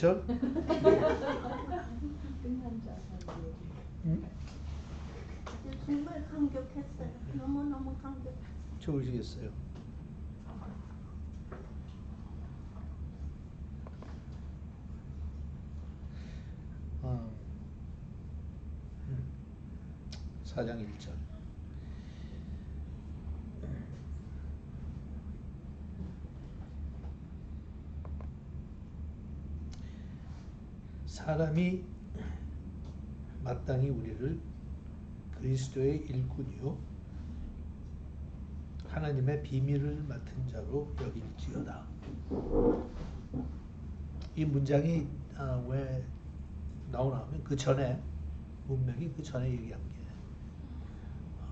1절? 끝난 줄 알았는데. 응? 정말 감격했어요. 너무너무 감격했어요. 좋으시겠어요. 어, 4장 1절. 사람이 마땅히 우리를 그리스도의 일꾼이요 하나님의 비밀을 맡은 자로 여길지어다. 이 문장이 왜 나오나 하면 그 전에 문맥이 그 전에 얘기한 게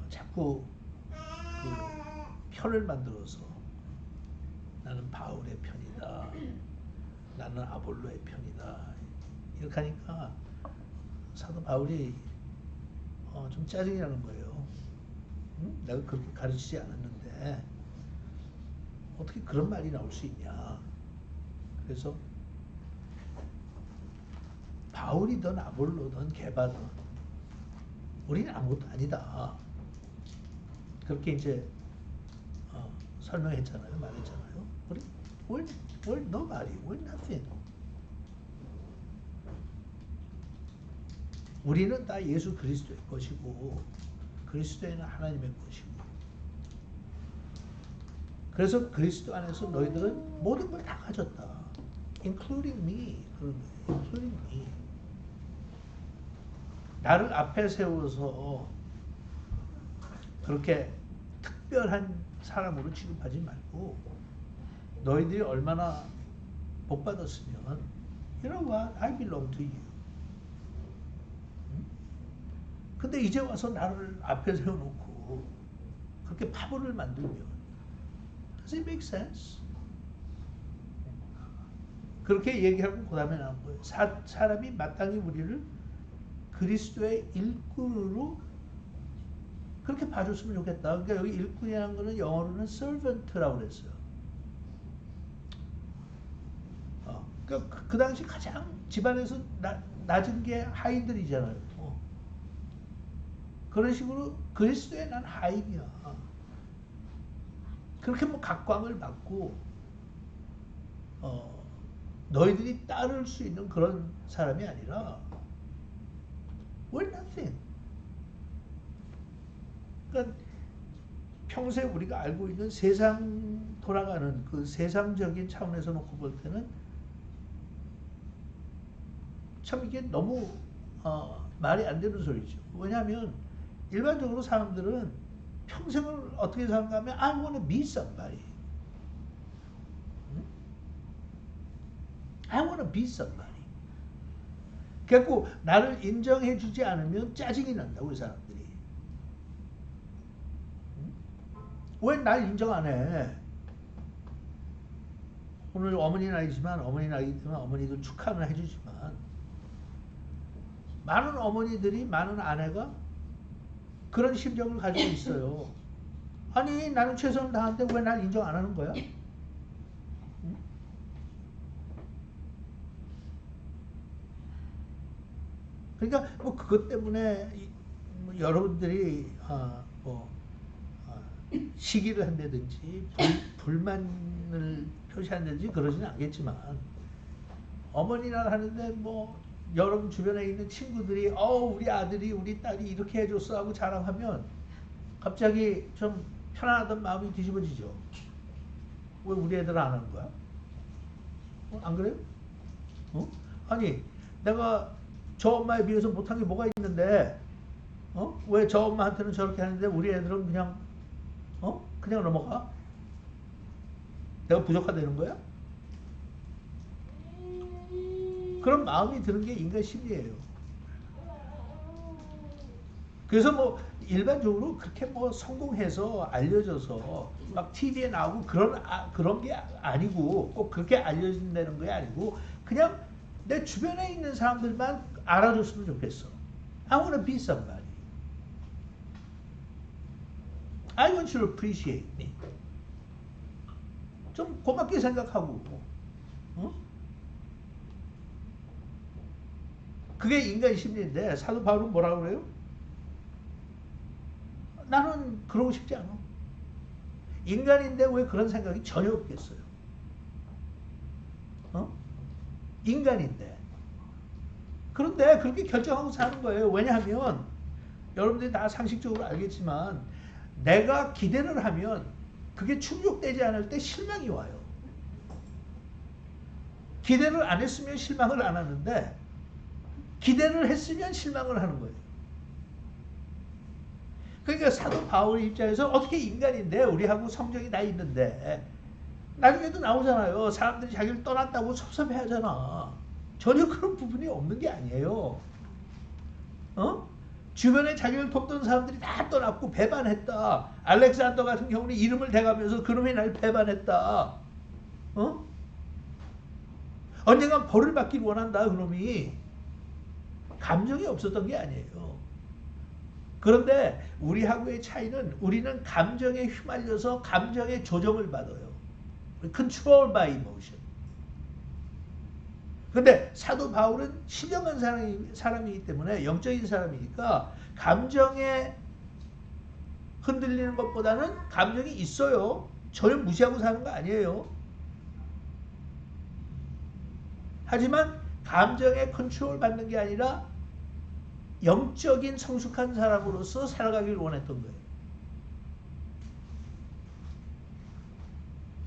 자꾸 그 편을 만들어서 나는 바울의 편이다, 나는 아볼로의 편이다 이렇게 하니까 사도 바울이 좀 짜증이 나는 거예요. 응? 내가 그렇게 가르치지 않았는데 어떻게 그런 말이 나올 수 있냐. 그래서 바울이든 아볼로든 게바든 우리는 아무것도 아니다. 그렇게 이제 설명했잖아요. 말했잖아요. we're nobody, we're nothing. 우리는 다 예수 그리스도의 것이고 그리스도에는 하나님의 것이고 그래서 그리스도 안에서 너희들은 모든 걸 다 가졌다. including me. 그런 거예요. including me. 나를 앞에 세워서 그렇게 특별한 사람으로 취급하지 말고 너희들이 얼마나 복 받았으면 you know what? I belong to you. 근데 이제 와서 나를 앞에 세워놓고 그렇게 파벌을 만들면 does it make sense? 그렇게 얘기하고 그 다음에 나온 거예요. 사람이 마땅히 우리를 그리스도의 일꾼으로 그렇게 봐줬으면 좋겠다. 그러니까 여기 일꾼이라는 거는 영어로는 servant라고 그랬어요. 그러니까 그 당시 가장 집안에서 낮은 게 하인들이잖아요. 그런 식으로 그리스도에 난 하인이야. 그렇게 뭐 각광을 받고 너희들이 따를 수 있는 그런 사람이 아니라 we're nothing. 그러니까 평소에 우리가 알고 있는 세상 돌아가는 그 세상적인 차원에서 놓고 볼 때는 참 이게 너무 말이 안 되는 소리죠. 왜냐하면 일반적으로 사람들은 평생을 어떻게 사는가 하면 I want to be somebody. I want to be somebody. 그래갖고 나를 인정해 주지 않으면 짜증이 난다고 이 사람들이. 왜 날 인정 안 해? 오늘 어머니 날이지만 어머니 날이기 때문에 어머니들 축하는 해주지만 많은 어머니들이 많은 아내가 그런 심정을 가지고 있어요. 아니 나는 최선을 다하는데 왜 날 인정 안 하는 거야? 그러니까 뭐 그것 때문에 뭐 여러분들이 시기를 한다든지 불만을 표시한다든지 그러지는 않겠지만 어머니날 하는데 뭐 여러분 주변에 있는 친구들이 우리 아들이 우리 딸이 이렇게 해줬어 하고 자랑하면 갑자기 좀 편안하던 마음이 뒤집어지죠. 왜 우리 애들 안 하는 거야? 안 그래요? 아니 내가 저 엄마에 비해서 못한 게 뭐가 있는데 왜 저 엄마한테는 저렇게 하는데 우리 애들은 그냥 그냥 넘어가? 내가 부족하다는 거야? 그런 마음이 드는 게 인간 심리예요. 그래서 뭐 일반적으로 그렇게 뭐 성공해서 알려져서 막 TV에 나오고 그런 게 아니고 꼭 그렇게 알려진다는 게 아니고 그냥 내 주변에 있는 사람들만 알아줬으면 좋겠어. I want to be somebody. I want you to appreciate me. 좀 고맙게 생각하고 그게 인간 심리인데 사도 바울은 뭐라고 그래요? 나는 그러고 싶지 않아. 인간인데 왜 그런 생각이 전혀 없겠어요? 어? 인간인데. 그런데 그렇게 결정하고 사는 거예요. 왜냐하면 여러분들이 다 상식적으로 알겠지만 내가 기대를 하면 그게 충족되지 않을 때 실망이 와요. 기대를 안 했으면 실망을 안 하는데 기대를 했으면 실망을 하는 거예요. 그러니까 사도 바울 입장에서 어떻게 인간인데 우리하고 성정이 다 있는데 나중에도 나오잖아요. 사람들이 자기를 떠났다고 섭섭해하잖아. 전혀 그런 부분이 없는 게 아니에요. 어? 주변에 자기를 돕던 사람들이 다 떠났고 배반했다. 알렉산더 같은 경우는 이름을 대가면서 그놈이 날 배반했다. 어? 언젠간 벌을 받길 원한다. 그놈이. 감정이 없었던 게 아니에요. 그런데 우리하고의 차이는 우리는 감정에 휘말려서 감정의 조정을 받아요. Control by emotion. 근데 사도 바울은 신령한 사람이기 때문에 영적인 사람이니까 감정에 흔들리는 것보다는 감정이 있어요. 전혀 무시하고 사는 거 아니에요. 하지만 감정에 컨트롤 받는 게 아니라 영적인 성숙한 사람으로서 살아가길 원했던 거예요.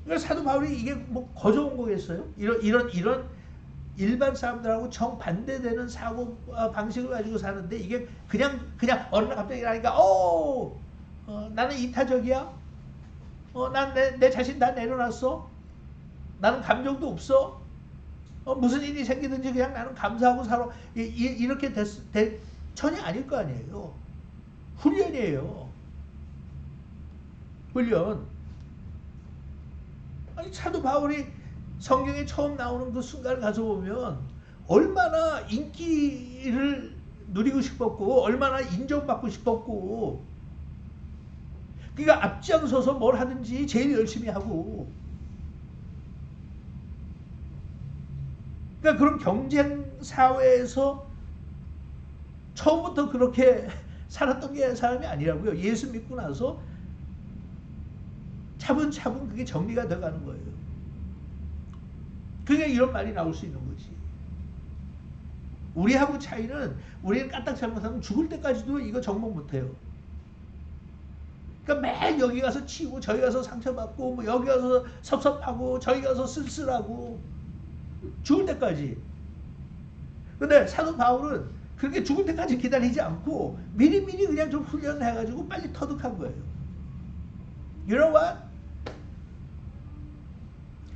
그러니까 사도 바울이 이게 뭐 거저온 거겠어요? 이런 일반 사람들하고 정반대되는 사고 방식을 가지고 사는데 이게 그냥 어느 날 갑자기 나니까 나는 이타적이야. 난 내 자신 다 내려놨어. 나는 감정도 없어. 무슨 일이 생기든지 그냥 나는 감사하고 살아. 이렇게 전혀 아닐 거 아니에요. 훈련이에요. 훈련. 아니 사도 바울이 성경에 처음 나오는 그 순간을 가서 보면 얼마나 인기를 누리고 싶었고 얼마나 인정받고 싶었고 그러니까 앞장서서 뭘 하든지 제일 열심히 하고 그러니까 그런 경쟁 사회에서 처음부터 그렇게 살았던 게 사람이 아니라고요. 예수 믿고 나서 차분차분 그게 정리가 돼가는 거예요. 그게 이런 말이 나올 수 있는 거지. 우리하고 차이는 우리는 까딱 잘못하면 죽을 때까지도 이거 정복 못해요. 그러니까 매일 여기 가서 치고 저기 가서 상처받고 뭐 여기 가서 섭섭하고 저기 가서 쓸쓸하고 죽을 때까지. 근데 사도 바울은 그렇게 죽을 때까지 기다리지 않고 미리미리 그냥 좀 훈련해가지고 빨리 터득한 거예요. You know what?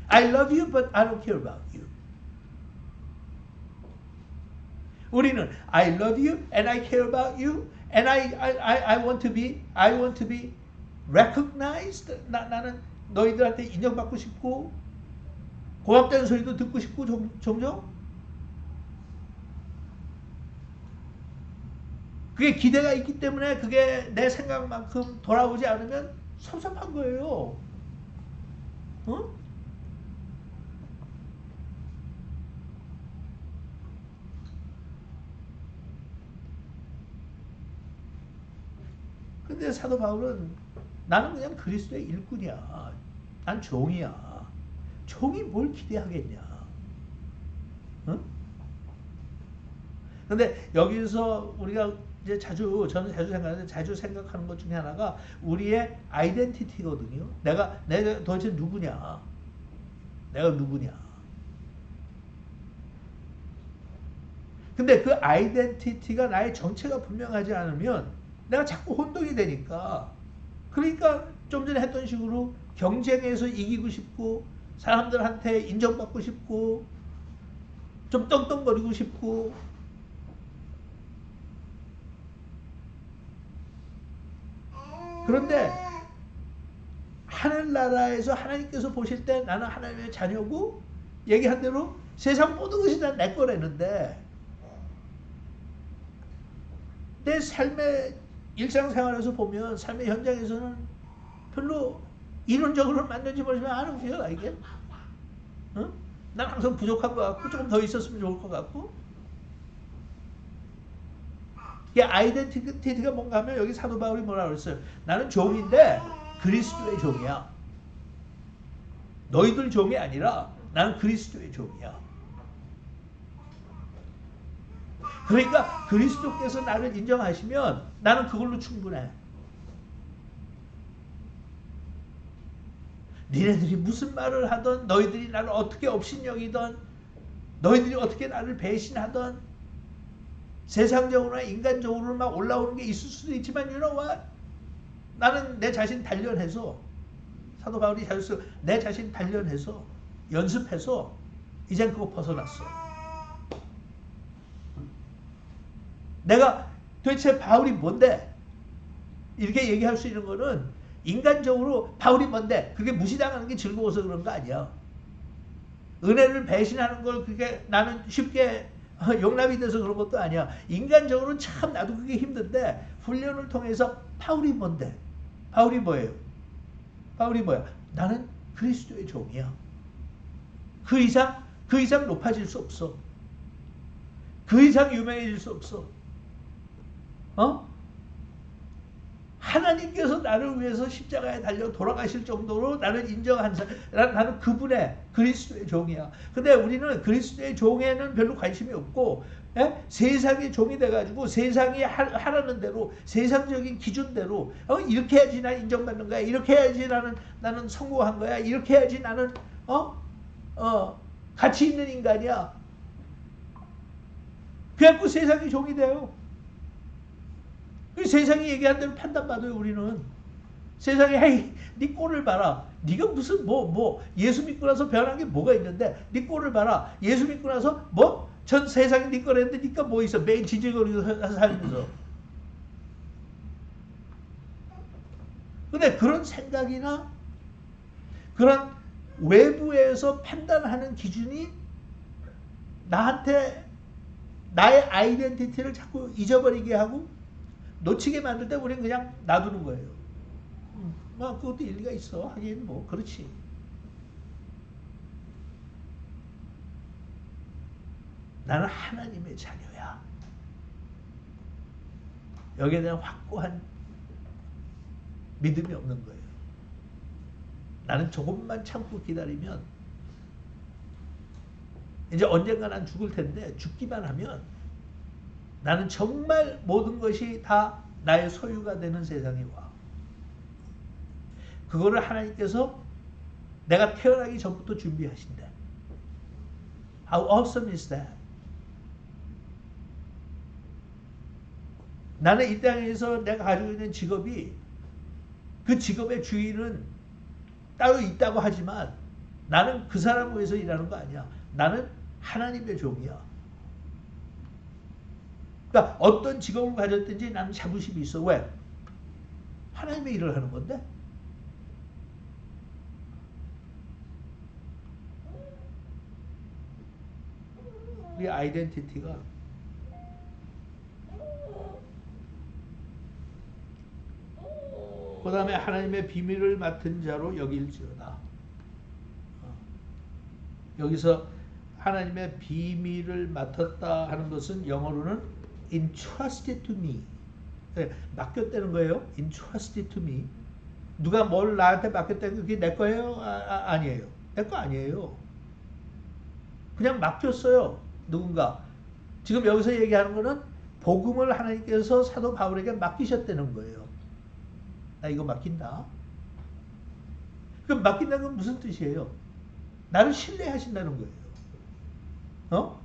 I love you, but I don't care about you. 우리는 I love you and I care about you and I want to be recognized. 나는 너희들한테 인정받고 싶고 고맙다는 소리도 듣고 싶고 종종 그게 기대가 있기 때문에 그게 내 생각만큼 돌아오지 않으면 섭섭한 거예요. 어? 근데 사도 바울은 나는 그냥 그리스도의 일꾼이야. 난 종이야. 종이 뭘 기대하겠냐. 응? 근데 여기서 우리가 이제 저는 자주 생각하는데 자주 생각하는 것 중에 하나가 우리의 아이덴티티거든요. 내가 도대체 누구냐. 내가 누구냐. 근데 그 아이덴티티가 나의 정체가 분명하지 않으면 내가 자꾸 혼동이 되니까 그러니까 좀 전에 했던 식으로 경쟁에서 이기고 싶고 사람들한테 인정받고 싶고 좀 떵떵거리고 싶고 그런데 하늘나라에서 하나님께서 보실 때 나는 하나님의 자녀고 얘기한 대로 세상 모든 것이 다 내 거라는데 내 삶의 일상생활에서 보면 삶의 현장에서는 별로 이론적으로 맞는지 모르지만 I don't feel like it. 응? 난 항상 부족한 것 같고 조금 더 있었으면 좋을 것 같고 이 아이덴티티가 뭔가 하면 여기 사도 바울이 뭐라 그랬어요? 나는 종인데 그리스도의 종이야. 너희들 종이 아니라 나는 그리스도의 종이야. 그러니까 그리스도께서 나를 인정하시면 나는 그걸로 충분해. 니네들이 무슨 말을 하던, 너희들이 나를 어떻게 업신여기던, 너희들이 어떻게 나를 배신하던, 세상적으로나 인간적으로 막 올라오는 게 있을 수도 있지만 you know what? 나는 내 자신 단련해서, 사도 바울이 잘했어, 내 자신 단련해서 연습해서 이젠 그거 벗어났어. 내가 도대체 바울이 뭔데? 이렇게 얘기할 수 있는 거는 인간적으로 바울이 뭔데? 그게 무시당하는 게 즐거워서 그런 거 아니야. 은혜를 배신하는 걸 그게 나는 쉽게 용납이 돼서 그런 것도 아니야. 인간적으로는 참 나도 그게 힘든데 훈련을 통해서 바울이 뭔데? 바울이 뭐예요? 바울이 뭐야? 나는 그리스도의 종이야. 그 이상 높아질 수 없어. 그 이상 유명해질 수 없어. 하나님께서 나를 위해서 십자가에 달려 돌아가실 정도로 나를 인정한 사람, 나는 그분의 그리스도의 종이야. 근데 우리는 그리스도의 종에는 별로 관심이 없고, 세상의 종이 돼가지고 세상이 하라는 대로, 세상적인 기준대로, 이렇게 해야지 난 인정받는 거야. 이렇게 해야지 나는 성공한 거야. 이렇게 해야지 나는 가치 있는 인간이야. 그래갖고 세상의 종이 돼요. 세상이 얘기한 대로 판단받아요. 우리는 세상에 헤이 네 꼴을 봐라. 네가 무슨 뭐 예수 믿고 나서 변한 게 뭐가 있는데 네 꼴을 봐라. 예수 믿고 나서 뭐 전 세상이 네 거랬는데 니가 뭐 있어. 매일 지질거리고 살면서. 근데 그런 생각이나 그런 외부에서 판단하는 기준이 나한테 나의 아이덴티티를 자꾸 잊어버리게 하고 놓치게 만들 때 우리는 그냥 놔두는 거예요. 그것도 일리가 있어. 하긴 뭐 그렇지. 나는 하나님의 자녀야. 여기에 대한 확고한 믿음이 없는 거예요. 나는 조금만 참고 기다리면 이제 언젠가 난 죽을 텐데 죽기만 하면 나는 정말 모든 것이 다 나의 소유가 되는 세상이 와. 그거를 하나님께서 내가 태어나기 전부터 준비하신대. How awesome is that? 나는 이 땅에서 내가 가지고 있는 직업이 그 직업의 주인은 따로 있다고 하지만 나는 그 사람을 위해서 일하는 거 아니야. 나는 하나님의 종이야. 그러니까 어떤 직업을 가졌든지 나는 자부심이 있어. 왜? 하나님의 일을 하는 건데. 우리 아이덴티티가 그 다음에 하나님의 비밀을 맡은 자로 여길지어다. 여기서 하나님의 비밀을 맡았다 하는 것은 영어로는 entrusted to me. 맡겼다는 거예요. entrusted to me. 누가 뭘 나한테 맡겼다는 게 그게 내 거예요? 아니에요. 내 거 아니에요. 그냥 맡겼어요. 누군가. 지금 여기서 얘기하는 거는 복음을 하나님께서 사도 바울에게 맡기셨다는 거예요. 나 이거 맡긴다. 그럼 맡긴다는 건 무슨 뜻이에요? 나를 신뢰하신다는 거예요.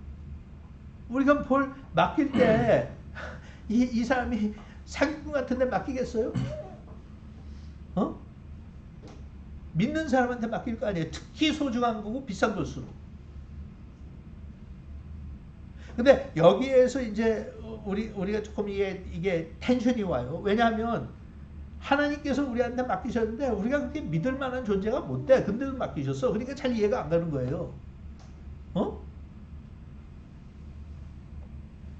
우리가 뭘 맡길 때 이 사람이 사기꾼 같은데 맡기겠어요? 믿는 사람한테 맡길 거 아니에요. 특히 소중한 거고 비싼 것으로. 근데 여기에서 이제 우리가 조금 이게 텐션이 와요. 왜냐하면 하나님께서 우리한테 맡기셨는데 우리가 그렇게 믿을 만한 존재가 못 돼. 근데도 맡기셨어. 그러니까 잘 이해가 안 가는 거예요.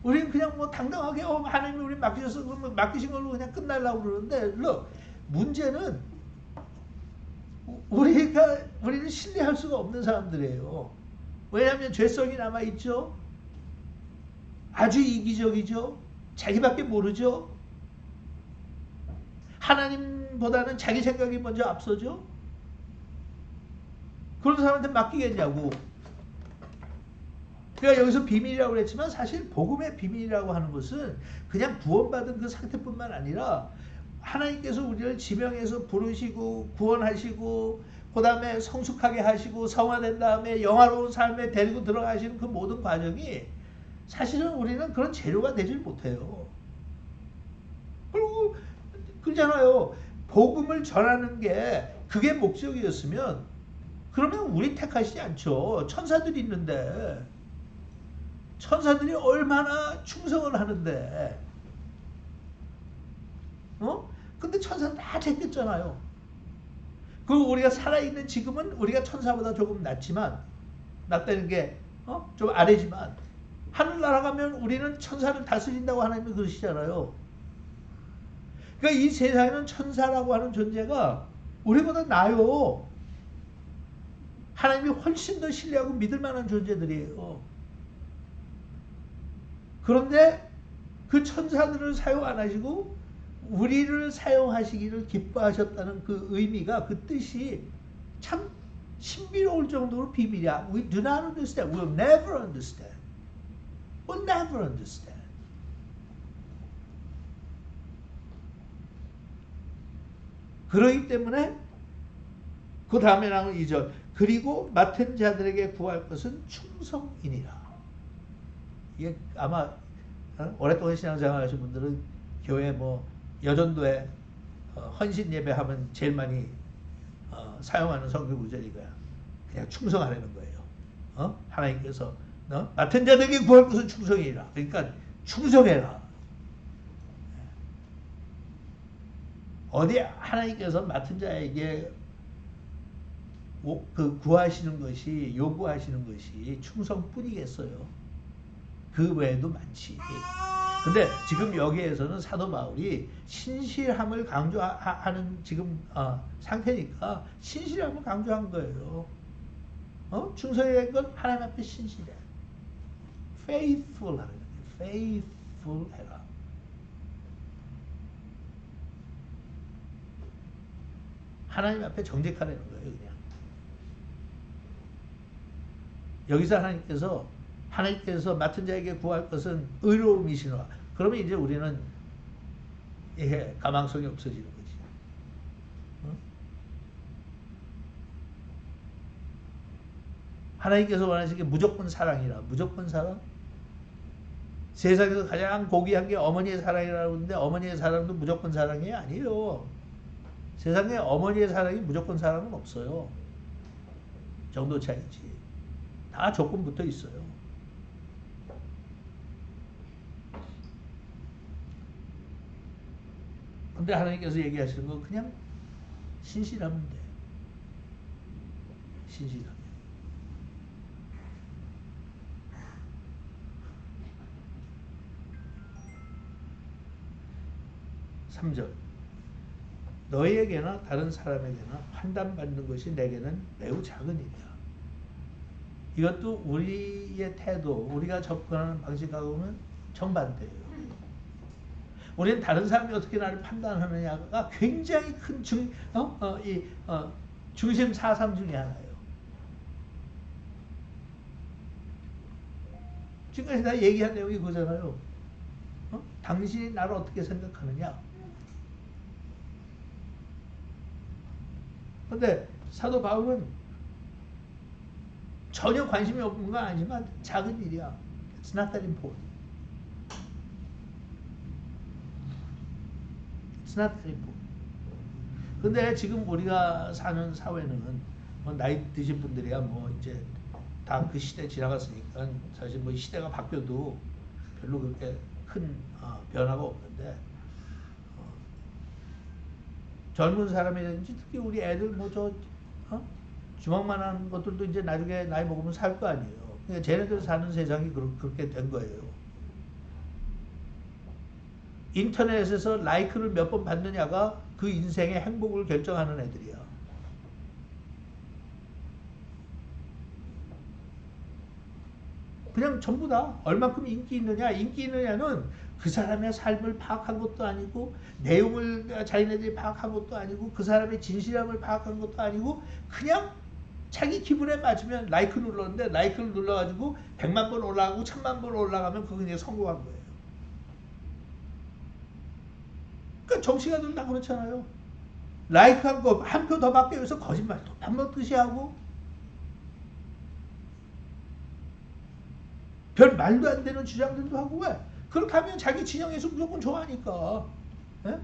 우리는 그냥 뭐 당당하게 하나님이 우리 맡기셔서 그러면 맡기신 걸로 그냥 끝나려고 그러는데 문제는 우리는 신뢰할 수가 없는 사람들이에요. 왜냐하면 죄성이 남아있죠. 아주 이기적이죠. 자기밖에 모르죠. 하나님보다는 자기 생각이 먼저 앞서죠. 그런 사람한테 맡기겠냐고. 그러니까 여기서 비밀이라고 그랬지만 사실 복음의 비밀이라고 하는 것은 그냥 구원받은 그 상태뿐만 아니라 하나님께서 우리를 지명해서 부르시고 구원하시고 그 다음에 성숙하게 하시고 성화된 다음에 영화로운 삶에 데리고 들어가시는 그 모든 과정이 사실은 우리는 그런 재료가 되질 못해요. 그리고 그러잖아요. 복음을 전하는 게 그게 목적이었으면 그러면 우리 택하시지 않죠. 천사들이 있는데 천사들이 얼마나 충성을 하는데 근데 천사는 다 제꼈잖아요. 그리고 우리가 살아있는 지금은 우리가 천사보다 조금 낮다는 게 좀 아래지만 하늘나라 가면 우리는 천사를 다스린다고 하나님이 그러시잖아요. 그러니까 이 세상에는 천사라고 하는 존재가 우리보다 나아요. 하나님이 훨씬 더 신뢰하고 믿을 만한 존재들이에요. 그런데 그 천사들을 사용 안 하시고 우리를 사용하시기를 기뻐하셨다는 그 의미가, 그 뜻이 참 신비로울 정도로 비밀이야. We do not understand. We'll never understand. We'll never understand. 그러기 때문에 그 다음에 나오는 2절. 그리고 맡은 자들에게 구할 것은 충성이니라. 이게 아마 오랫동안 신앙생활 하신 분들은 교회 여전도에 헌신 예배하면 제일 많이 사용하는 성경 구절이 이거야. 그냥 충성하라는 거예요. 하나님께서 맡은 자들에게 구할 것은 충성이니라. 그러니까 충성해라. 어디 하나님께서 맡은 자에게 그 구하시는 것이, 요구하시는 것이 충성뿐이겠어요. 그 외에도 많지. 근데 지금 여기에서는 사도 바울이 신실함을 강조하는 지금 상태니까 신실함을 강조한 거예요. 충성이라는 건 하나님 앞에 신실해. faithful 하는 거예요. faithful 해라. 하나님 앞에 정직하라는 거예요. 그냥. 여기서 하나님께서 맡은 자에게 구할 것은 의로움이시노라. 그러면 이제 우리는 가망성이 없어지는 거지. 하나님께서 원하시는 게 무조건 사랑이라. 무조건 사랑? 세상에서 가장 고귀한 게 어머니의 사랑이라고 하는데 어머니의 사랑도 무조건 사랑이 아니에요. 세상에 어머니의 사랑이 무조건 사랑은 없어요. 정도 차이지. 다 조건 붙어 있어요. 근데 하나님께서 얘기하시는 건 그냥 신실하면 돼. 신실하면. 3절. 너희에게나 다른 사람에게나 판단받는 것이 내게는 매우 작은 일이야. 이것도 우리의 태도, 우리가 접근하는 방식하고는 정반대예요. 우리는 다른 사람이 어떻게 나를 판단하느냐가 굉장히 큰 중심 사상 중에 하나예요. 지금까지 다 얘기한 내용이 그거잖아요. 당신이 나를 어떻게 생각하느냐. 그런데 사도 바울은 전혀 관심이 없는 건 아니지만 작은 일이야. It's not that important. It's not that important. 근데 지금 우리가 사는 사회는 나이 드신 분들이야 이제 다 그 시대 지나갔으니까 사실 시대가 바뀌어도 별로 그렇게 큰 변화가 없는데 젊은 사람이라든지 특히 우리 애들 주먹만한 것들도 이제 나중에 나이 먹으면 살 거 아니에요. 그러니까 쟤네들 사는 세상이 그렇게 된 거예요. 인터넷에서 라이크를 몇 번 받느냐가 그 인생의 행복을 결정하는 애들이야. 그냥 전부 다 얼만큼 인기 있느냐. 인기 있느냐는 그 사람의 삶을 파악한 것도 아니고 내용을 자기네들이 파악한 것도 아니고 그 사람의 진실함을 파악한 것도 아니고 그냥 자기 기분에 맞으면 라이크 눌렀는데 라이크를 눌러가지고 100만 번 올라가고 1000만 번 올라가면 그건 이제 성공한 거예요. 그러니까 정치가들 다 그렇잖아요. 라이크 한 거 한 표 더 받기 위해서 거짓말도 한번듯이 하고 별 말도 안 되는 주장들도 하고. 왜? 그렇게 하면 자기 진영에서 무조건 좋아하니까. 예?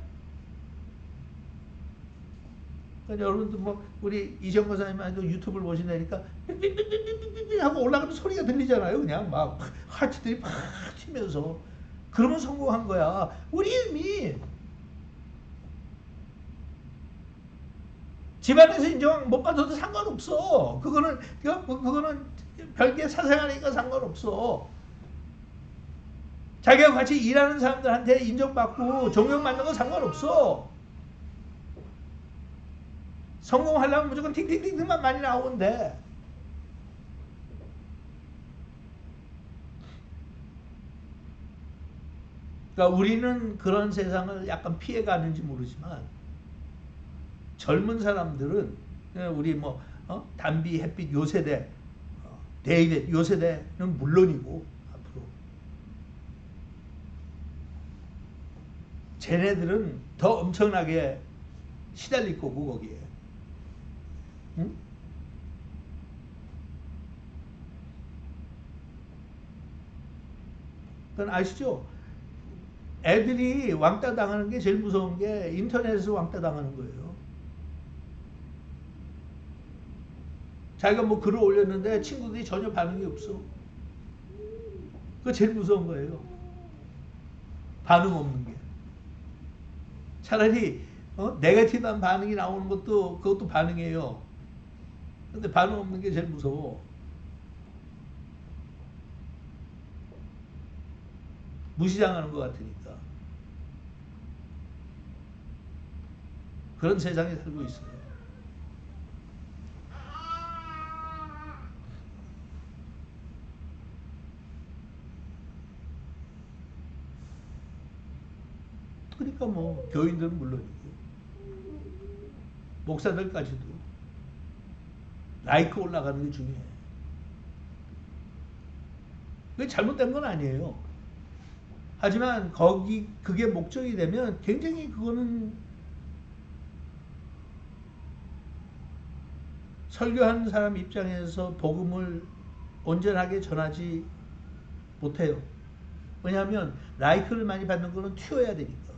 그러니까 여러분들 뭐 우리 이정 거사님도 유튜브를 보신다니까 삐삐삐삐삐삐 하고 올라가는 소리가 들리잖아요. 그냥 막 하트들이 팍 튀면서. 그러면 성공한 거야. 우리 이미 집안에서 인정 못 받아도 상관없어. 그거는 별개 사생활이니까 상관없어. 자기가 같이 일하는 사람들한테 인정받고 존경받는 건 상관없어. 성공하려면 무조건 팅팅팅팅만 많이 나오는데. 그러니까 우리는 그런 세상을 약간 피해가는지 모르지만 젊은 사람들은 우리 뭐 담비, 햇빛 요 세대, 데이빗 요 세대는 물론이고 앞으로 쟤네들은 더 엄청나게 시달릴 거고 거기에. 응? 그건 아시죠? 애들이 왕따 당하는 게 제일 무서운 게 인터넷에서 왕따 당하는 거예요. 자기가 뭐 글을 올렸는데 친구들이 전혀 반응이 없어. 그거 제일 무서운 거예요. 반응 없는 게. 차라리 네거티브한 반응이 나오는 것도 그것도 반응이에요. 근데 반응 없는 게 제일 무서워. 무시당하는 것 같으니까. 그런 세상에 살고 있어요. 그러니까 뭐 교인들은 물론이고 목사들까지도 라이크 올라가는 게 중요해. 그게 잘못된 건 아니에요. 하지만 그게 목적이 되면 굉장히 그거는 설교하는 사람 입장에서 복음을 온전하게 전하지 못해요. 왜냐하면 라이크를 많이 받는 거는 튀어야 되니까.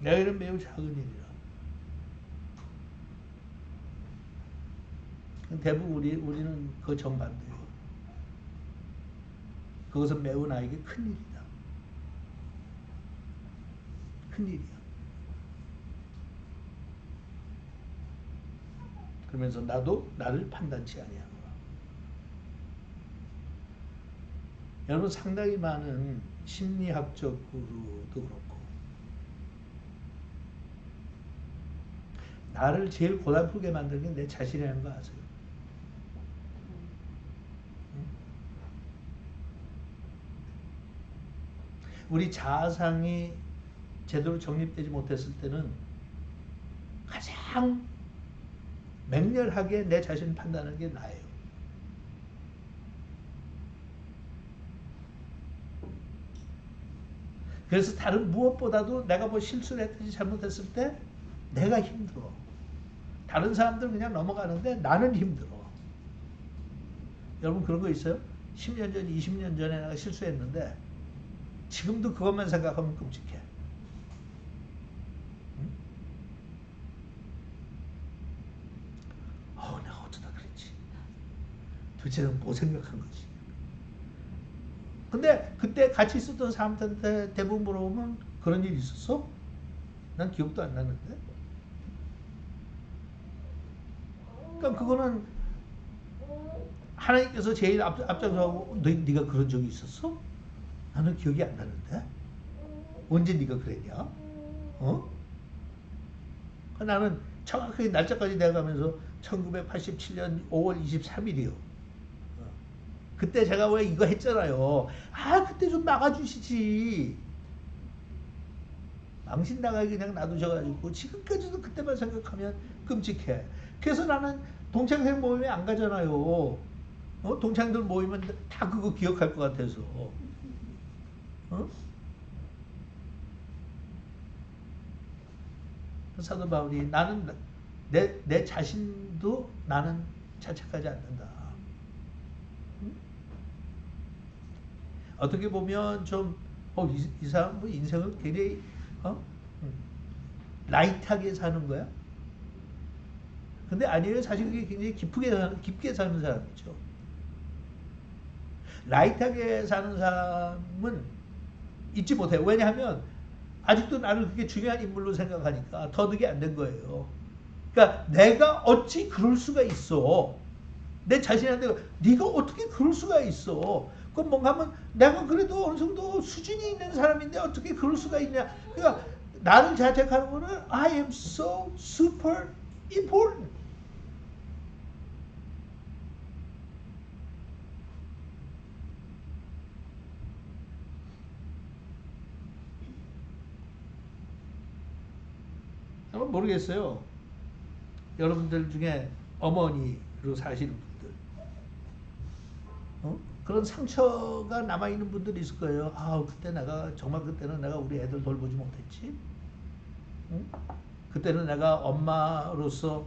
내일은 매우 작은 일이라. 대부분 우리는 그 정반대예요. 그것은 매우 나에게 큰 일이다. 큰 일이야. 그러면서 나도 나를 판단치 아니하노라. 여러분 상당히 많은 심리학적으로도 그렇고 나를 제일 고달프게 만드는 게 내 자신이라는 거 아세요? 우리 자아상이 제대로 정립되지 못했을 때는 가장 맹렬하게 내 자신을 판단하는 게 나예요. 그래서 다른 무엇보다도 내가 뭐 실수를 했든지 잘못했을 때 내가 힘들어. 다른 사람들은 그냥 넘어가는데 나는 힘들어. 여러분 그런 거 있어요? 10년 전, 20년 전에 내가 실수했는데 지금도 그것만 생각하면 끔찍해. 응? 내가 어쩌다 그랬지. 그렇지는 못 생각한 거지. 근데 그때 같이 있었던 사람들한테 대부분 물어보면 그런 일 있었어? 난 기억도 안 나는데. 그러니까 그거는 하나님께서 제일 앞장서고 네가 그런 적이 있었어? 나는 기억이 안 나는데. 언제 네가 그랬냐? 어? 나는 정확하게 날짜까지 내가면서 1987년 5월 23일이요. 그때 제가 왜 이거 했잖아요. 아, 그때 좀 나가주시지. 망신 나가게 그냥 놔두셔가지고 지금까지도 그때만 생각하면 끔찍해. 그래서 나는 동창생 모임에 안 가잖아요. 동창들 모이면 다 그거 기억할 것 같아서. 어? 사도 바울이 나는 내 자신도 나는 자책하지 않는다. 응? 어떻게 보면 좀 이 사람 뭐 인생을 굉장히 라이트하게 사는 거야? 근데 아니에요. 사실 그게 굉장히 깊게 사는 사람이죠. 라이트하게 사는 사람은 잊지 못해요. 왜냐하면 아직도 나를 그렇게 중요한 인물로 생각하니까 터득이 안 된 거예요. 그러니까 내가 어찌 그럴 수가 있어. 내 자신한테 네가 어떻게 그럴 수가 있어. 그럼 뭔가 하면 내가 그래도 어느 정도 수준이 있는 사람인데 어떻게 그럴 수가 있냐. 그러니까 나를 자책하는 거는 I am so super important. 모르겠어요. 여러분들 중에 어머니로 사시는 분들, 그런 상처가 남아있는 분들이 있을 거예요. 아, 그때 내가 정말 그때는 내가 우리 애들 돌보지 못했지. 응? 그때는 내가 엄마로서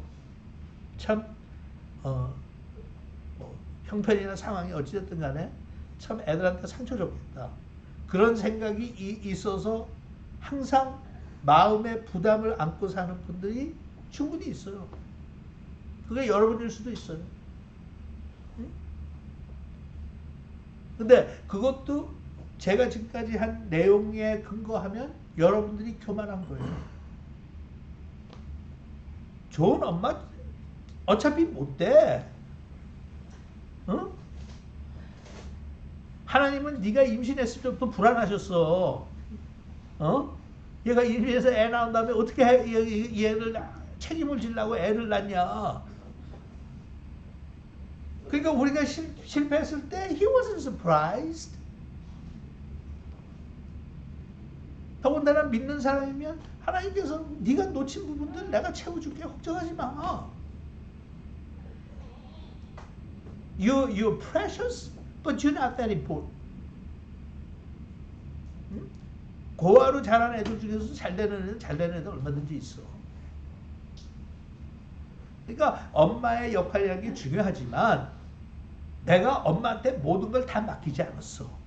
참 뭐 형편이나 상황이 어찌됐든 간에 참 애들한테 상처 줬겠다. 그런 생각이 있어서 항상 마음의 부담을 안고 사는 분들이 충분히 있어요. 그게 여러분일 수도 있어요. 응? 근데 그것도 제가 지금까지 한 내용에 근거하면 여러분들이 교만한 거예요. 좋은 엄마 어차피 못 돼. 응? 하나님은 네가 임신했을 때부터 불안하셨어. 얘가 임신해서 애 낳은 다음에 어떻게 얘를 책임을 지려고 애를 낳냐. 그러니까 우리가 실패했을 때 he wasn't surprised. 더군다나 믿는 사람이면 하나님께서 네가 놓친 부분들 내가 채워줄게. 걱정하지 마. You're precious, but you're not that important. 응? 고아로 자란 애들 중에서 잘 되는 애들 얼마든지 있어. 그러니까 엄마의 역할이라는 게 중요하지만 내가 엄마한테 모든 걸 다 맡기지 않았어.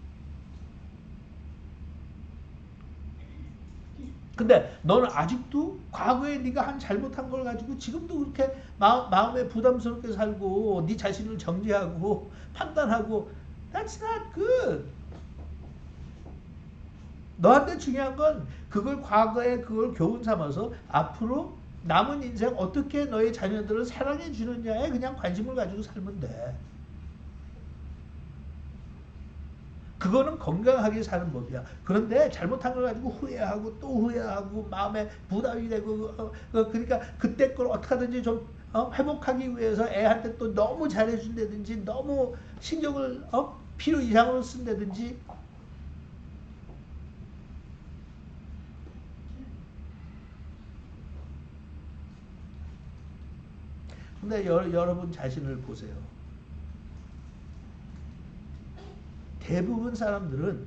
근데 너는 아직도 과거에 네가 한 잘못한 걸 가지고 지금도 그렇게 마음에 부담스럽게 살고 네 자신을 정죄하고 판단하고 That's not good. 너한테 중요한 건 그걸 과거에 그걸 교훈 삼아서 앞으로 남은 인생 어떻게 너의 자녀들을 사랑해 주느냐에 그냥 관심을 가지고 살면 돼. 그거는 건강하게 사는 법이야. 그런데 잘못한 걸 가지고 후회하고 또 후회하고 마음에 부담이 되고 그러니까 그때 걸 어떻게 하든지 좀 회복하기 위해서 애한테 또 너무 잘해준다든지 너무 신경을 필요 이상으로 쓴다든지. 근데 여러분 자신을 보세요. 대부분 사람들은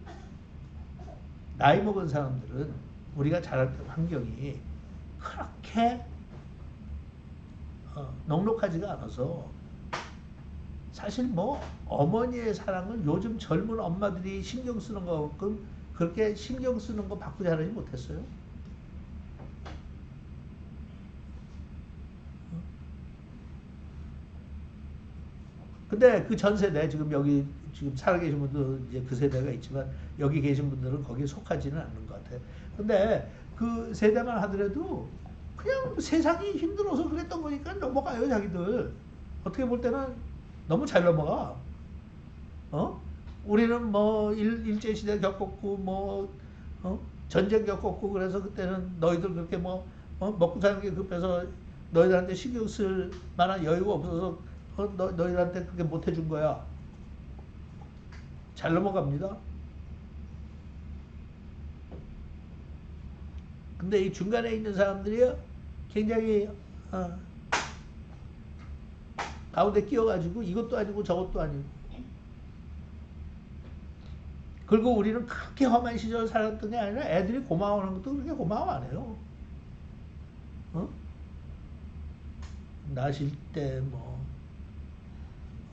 나이 먹은 사람들은 우리가 자랄 때 환경이 그렇게 넉넉하지가 않아서 사실 뭐 어머니의 사랑을 요즘 젊은 엄마들이 신경 쓰는 것만큼 그렇게 신경 쓰는 거 받고 자라지 못했어요. 근데 그 전 세대 지금 여기 지금 살아계신 분도 이제 그 세대가 있지만 여기 계신 분들은 거기에 속하지는 않는 것 같아요. 근데 그 세대만 하더라도 그냥 세상이 힘들어서 그랬던 거니까 넘어가요 자기들. 어떻게 볼 때는 너무 잘 넘어가. 어? 우리는 뭐 일제시대 겪었고 뭐 전쟁 겪었고 그래서 그때는 너희들 그렇게 뭐 먹고 사는 게 급해서 너희들한테 신경 쓸 만한 여유가 없어서 너희들한테 그렇게 못 해준 거야. 잘 넘어갑니다. 근데 이 중간에 있는 사람들이요 굉장히 가운데 끼어가지고 이것도 아니고 저것도 아니고, 그리고 우리는 그렇게 험한 시절 살았던 게 아니라 애들이 고마워하는 것도 그렇게 고마워 안 해요. 나실 때 뭐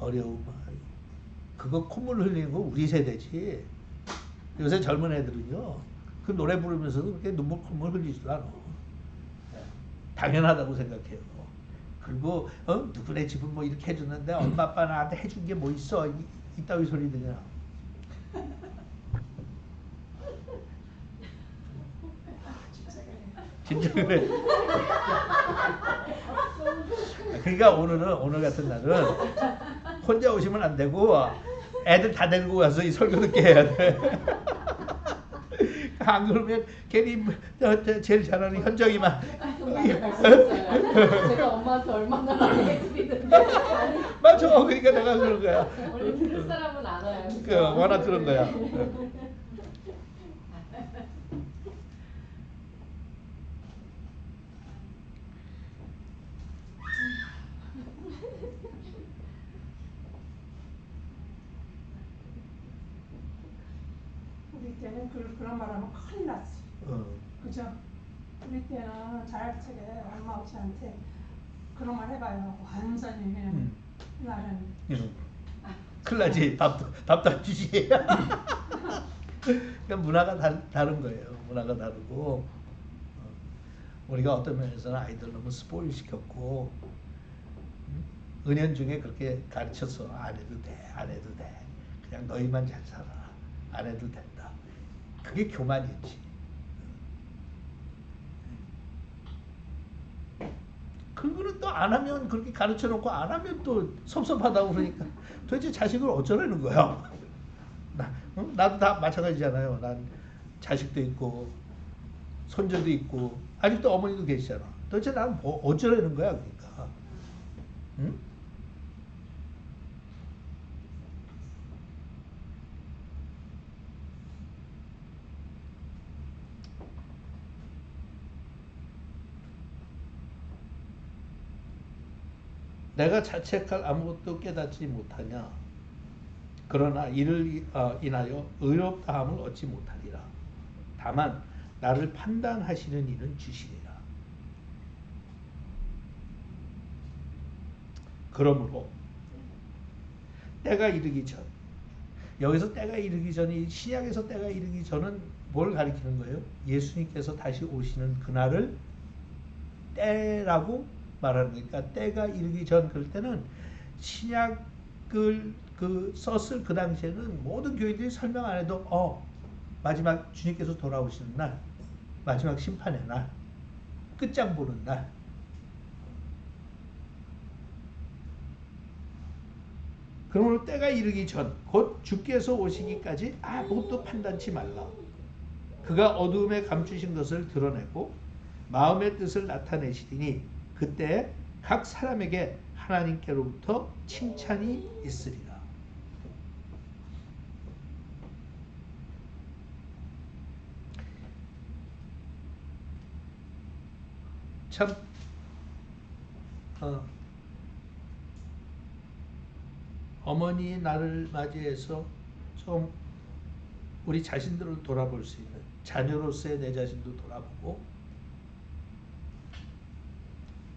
어려움 그거 콧물 흘리는 거 우리 세대지. 요새 젊은 애들은요 그 노래 부르면서도 그렇게 눈물 콧물 흘리지도 않아. 당연하다고 생각해요. 그리고 누구네 집은 뭐 이렇게 해줬는데 엄마 아빠 나한테 해준 게 뭐 있어 이따위 소리들이나. 진짜 그래. 그러니까 오늘 같은 날은 혼자 오시면 안 되고 애들 다 데리고 가서 이 설교 듣게 해야 돼. 안 그러면 괜히 제일 잘하는 현정이만. 제가 엄마한테 얼마나 많이 해드리는데. 맞아. 그러니까 내가 그런 거야. 원래 들을 사람은 안 와요. 그 워낙 그런 거야. 우리 때는 그런 말 하면 큰일 났어. 그죠? 우리 때는 자약책에 엄마 아버지한테 그런 말 해봐요. 완전히 그냥 나는 큰일 나지. 밥도 안 주지. 그러니까 문화가 다른 거예요. 문화가 다르고 우리가 어떤 면에서는 아이들 너무 스포일 시켰고 은연중에 그렇게 가르쳤어. 안 해도 돼. 안 해도 돼. 그냥 너희만 잘 살아. 안 해도 된다. 그게 교만이지. 그거는 또 안 하면 그렇게 가르쳐 놓고 안 하면 또 섭섭하다고 그러니까 도대체 자식을 어쩌라는 거야. 나도 다 마찬가지잖아요. 난 자식도 있고 손주도 있고 아직도 어머니도 계시잖아. 도대체 난 뭐 어쩌라는 거야 그러니까. 응? 내가 자책할 아무것도 깨닫지 못하냐. 그러나 이를 인하여 의롭다함을 얻지 못하리라. 다만 나를 판단하시는 이는 주시리라. 그러므로 때가 이르기 전, 여기서 때가 이르기 전이 신약에서 때가 이르기 전은 뭘 가리키는 거예요? 예수님께서 다시 오시는 그날을 때라고 말하는 거니까 때가 이르기 전 그럴 때는 신약을 썼을 그 당시에는 모든 교회들이 설명 안 해도 마지막 주님께서 돌아오시는 날, 마지막 심판의 날, 끝장 보는 날. 그러므로 때가 이르기 전, 곧 주께서 오시기까지 아무것도 판단치 말라. 그가 어두움에 감추신 것을 드러내고 마음의 뜻을 나타내시리니 그때 각 사람에게 하나님께로부터 칭찬이 있으리라. 참 어머니 나를 맞이해서 좀 우리 자신들을 돌아볼 수 있는, 자녀로서의 내 자신도 돌아보고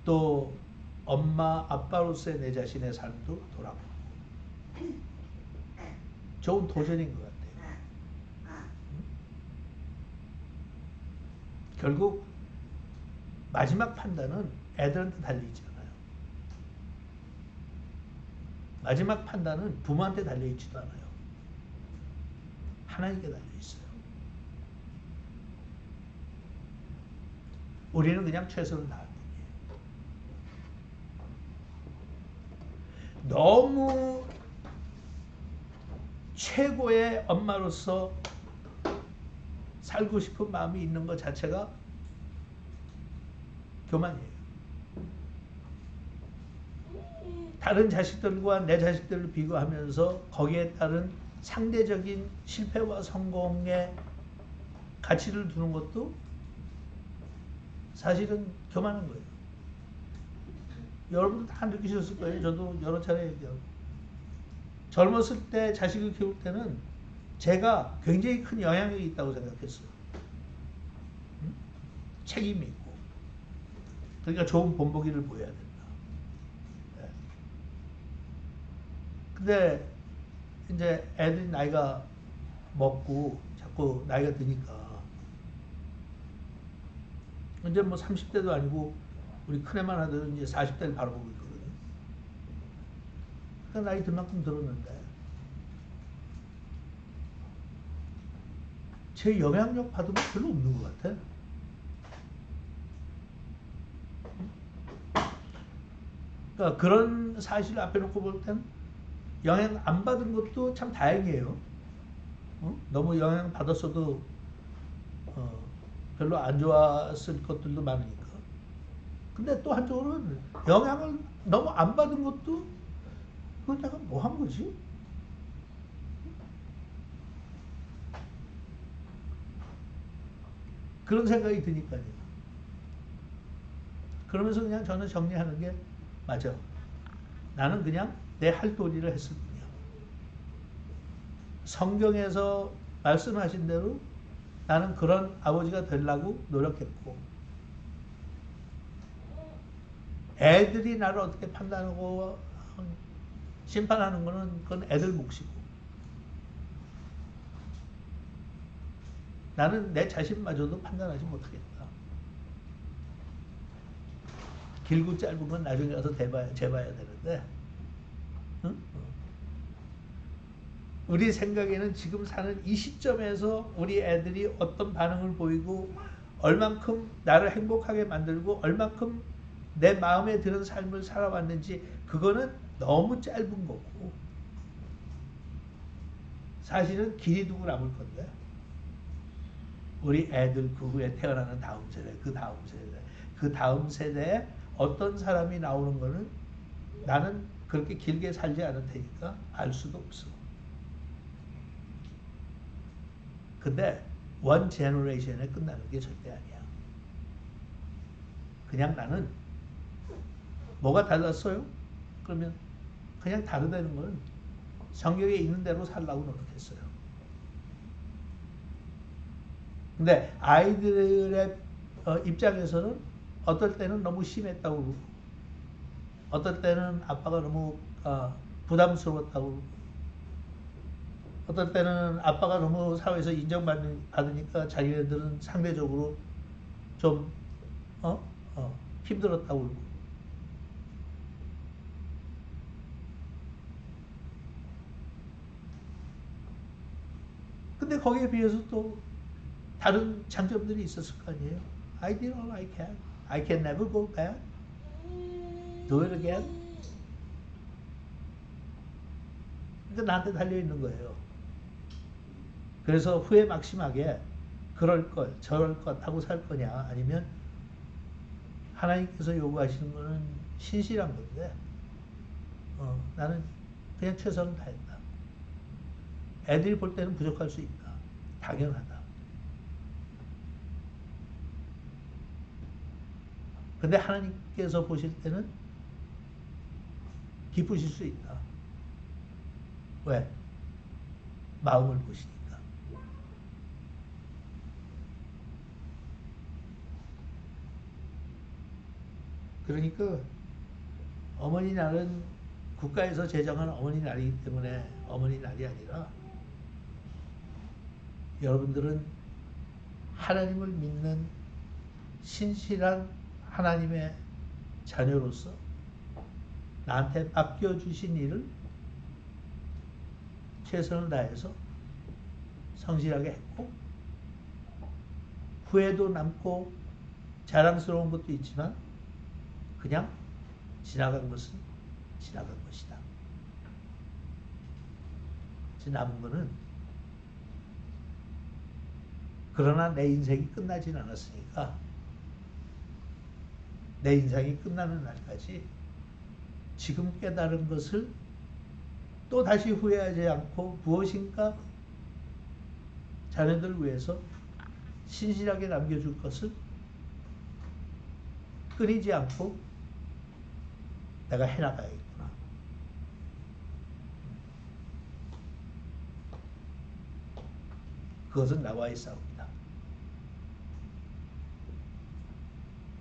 또 엄마 아빠로서의 내 자신의 삶도 돌아보고 좋은 도전인 것 같아요. 결국 마지막 판단은 애들한테 달리잖아요. 마지막 판단은 부모한테 달려있지도 않아요. 하나님께 달려있어요. 우리는 그냥 최선을 다할 뿐이에요. 너무 최고의 엄마로서 살고 싶은 마음이 있는 것 자체가 교만이에요. 다른 자식들과 내 자식들을 비교하면서 거기에 따른 상대적인 실패와 성공의 가치를 두는 것도 사실은 교만한 거예요. 여러분도 다 느끼셨을 거예요. 저도 여러 차례 얘기하고. 젊었을 때 자식을 키울 때는 제가 굉장히 큰 영향력이 있다고 생각했어요. 응? 책임이 있고. 그러니까 좋은 본보기를 보여야 된다. 네. 근데 이제 애들이 나이가 먹고 자꾸 나이가 드니까 이제 뭐 30대도 아니고 우리 큰애만 하더라도 이제 40대를 바라보고 있거든요. 그러니까 나이 들 만큼 들었는데 제 영향력 받은 거 별로 없는 것 같아. 그러니까 그런 사실을 앞에 놓고 볼 땐 영향 안 받은 것도 참 다행이에요. 너무 영향 받았어도 별로 안 좋았을 것들도 많으니까. 근데 또 한쪽으로는 영향을 너무 안 받은 것도 그건 내가 뭐 한 거지? 그런 생각이 드니까요. 그러면서 그냥 저는 정리하는 게 맞아. 나는 그냥 내 할 도리를 했을 뿐이야. 성경에서 말씀하신 대로 나는 그런 아버지가 되려고 노력했고 애들이 나를 어떻게 판단하고 심판하는 거는 그건 애들 몫이고 나는 내 자신마저도 판단하지 못하겠다. 길고 짧은 건 나중에 가서 재봐야 되는데 응? 우리 생각에는 지금 사는 이 시점에서 우리 애들이 어떤 반응을 보이고 얼만큼 나를 행복하게 만들고 얼만큼 내 마음에 드는 삶을 살아왔는지 그거는 너무 짧은 거고 사실은 길이 두고 남을 건데 우리 애들 그 후에 태어나는 다음 세대 그 다음 세대에 어떤 사람이 나오는 거는 나는 그렇게 길게 살지 않을 테니까 알 수도 없어. 근데 원 제너레이션에 끝나는 게 절대 아니야. 그냥 나는 뭐가 달랐어요? 그러면 그냥 다르다는 건 성경에 있는 대로 살라고 노력했어요. 근데 아이들의 입장에서는 어떨 때는 너무 심했다고 그러고 어떨 때는 아빠가 너무 부담스러웠다고 그러고 어떨 때는 아빠가 너무 사회에서 인정받으니까 자기네들은 상대적으로 좀 힘들었다고 그러고 근데 거기에 비해서 또 다른 장점들이 있었을 거 아니에요. I did all I can. I can never go back. Do it again. 그러니까 나한테 달려있는 거예요. 그래서 후회 막심하게 그럴 것, 저럴 것 하고 살 거냐 아니면 하나님께서 요구하시는 거는 신실한 건데 나는 그냥 최선을 다했다. 애들이 볼 때는 부족할 수 있다. 당연하다. 근데 하나님께서 보실 때는 기쁘실 수 있다. 왜? 마음을 보시니까. 그러니까 어머니 날은 국가에서 제정한 어머니 날이기 때문에 어머니 날이 아니라 여러분들은 하나님을 믿는 신실한 하나님의 자녀로서 나한테 맡겨주신 일을 최선을 다해서 성실하게 했고 후회도 남고 자랑스러운 것도 있지만 그냥 지나간 것은 지나간 것이다. 이제 남은 거는 그러나 내 인생이 끝나진 않았으니까 내 인생이 끝나는 날까지 지금 깨달은 것을 또 다시 후회하지 않고 무엇인가 자녀들 위해서 신실하게 남겨줄 것을 끊이지 않고 내가 해나가야겠구나. 그것은 나와의 싸움이다.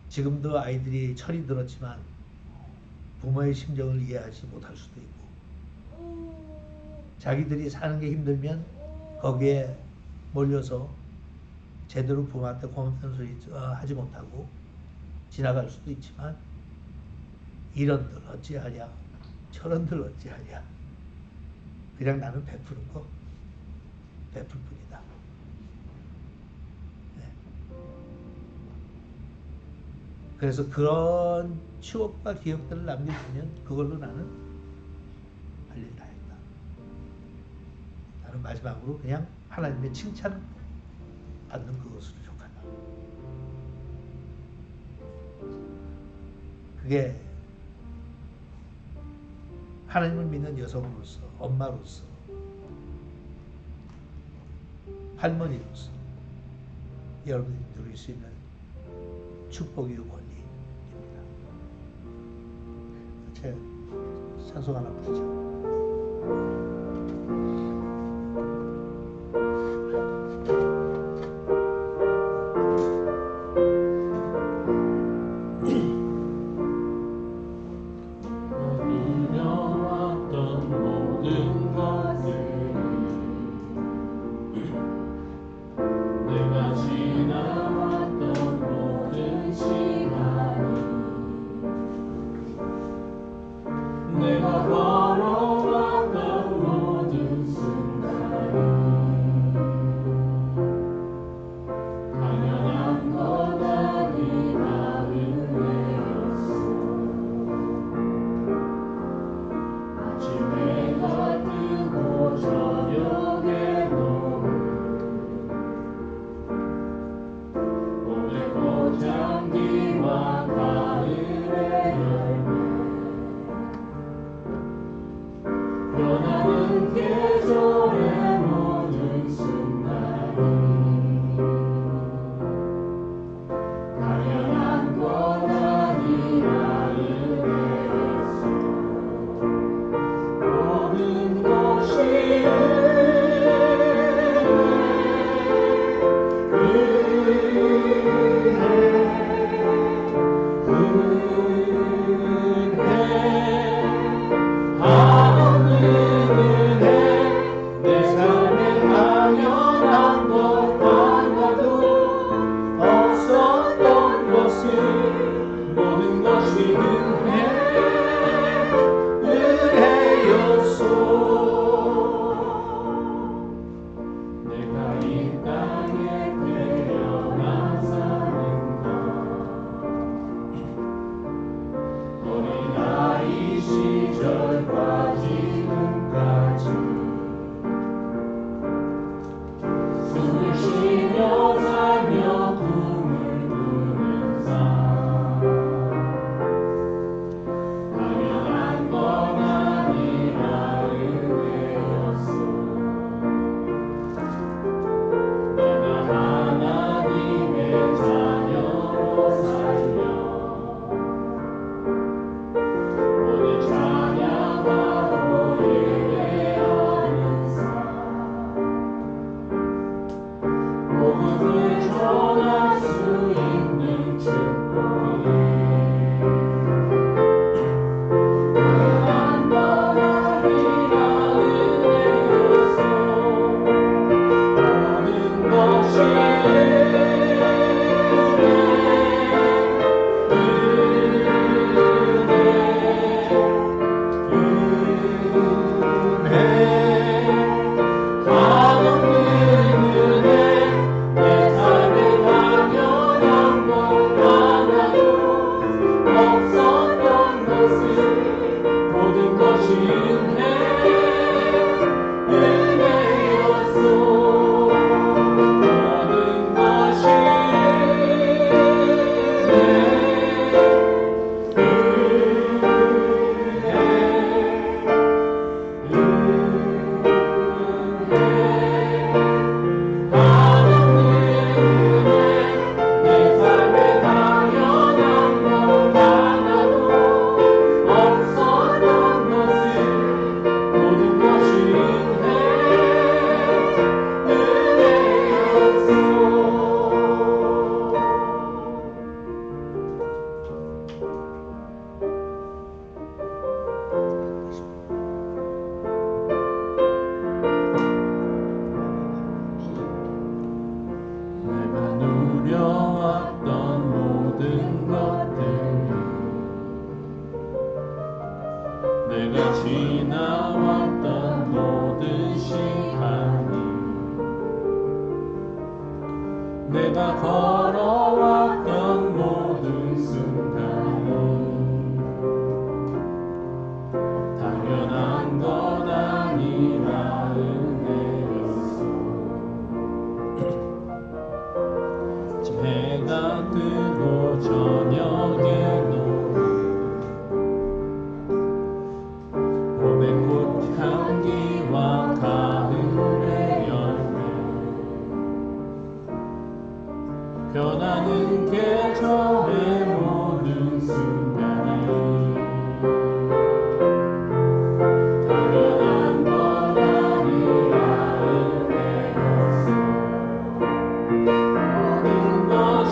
지금도 아이들이 철이 들었지만 부모의 심정을 이해하지 못할 수도 있고 자기들이 사는 게 힘들면 거기에 몰려서 제대로 부모한테 고맙다는 소리 하지 못하고 지나갈 수도 있지만 이런들 어찌하랴 저런들 어찌하랴 그냥 나는 베푸는 거 베풀 뿐이다. 네. 그래서 그런 추억과 기억들을 남겨주면 그걸로 나는 할 일 다 했다. 나는 마지막으로 그냥 하나님의 칭찬 받는 그것으로 족하다. 그게 하나님을 믿는 여성으로서, 엄마로서, 할머니로서 여러분이 누릴 수 있는 축복이요 권리입니다. 제 찬송 하나 부르죠. 내가 걸어왔던 모든 순간이 당연한 건 아니라 은혜였어. 해가 뜨고 저녁에 노을 봄의 꽃향기와 가을의 열매 변하는 계절의 모든 순간이 당연한 건 아니라 은혜였어. 모든 것이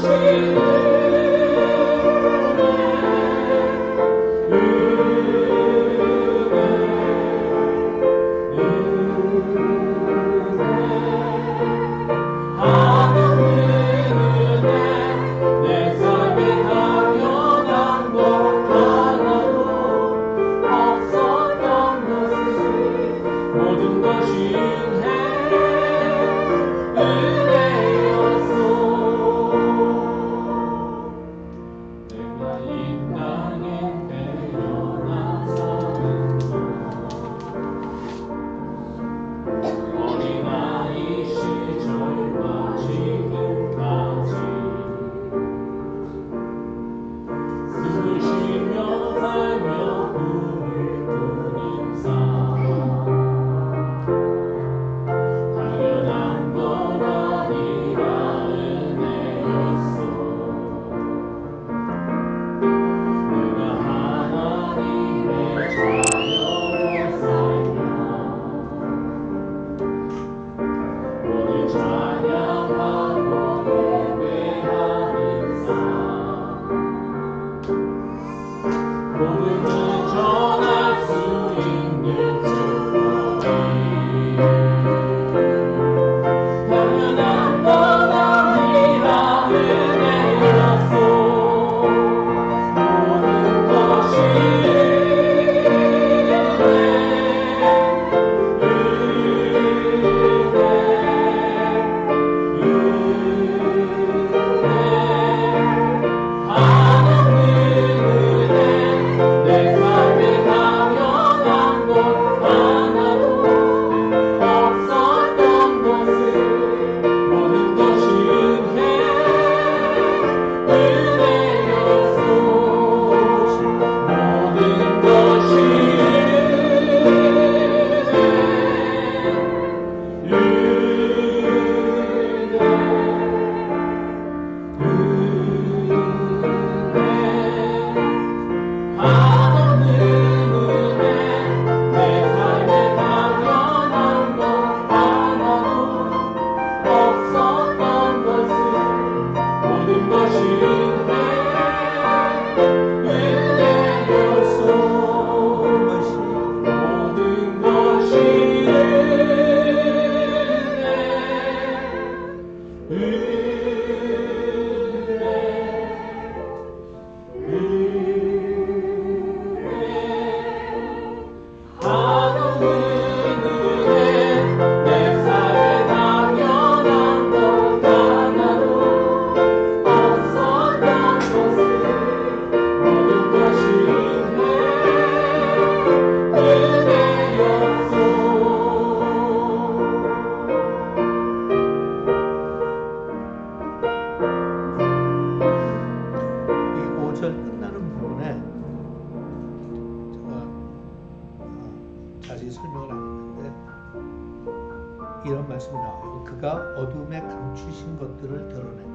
이런 말씀이 나와요. 그가 어둠에 감추신 것들을 드러내고.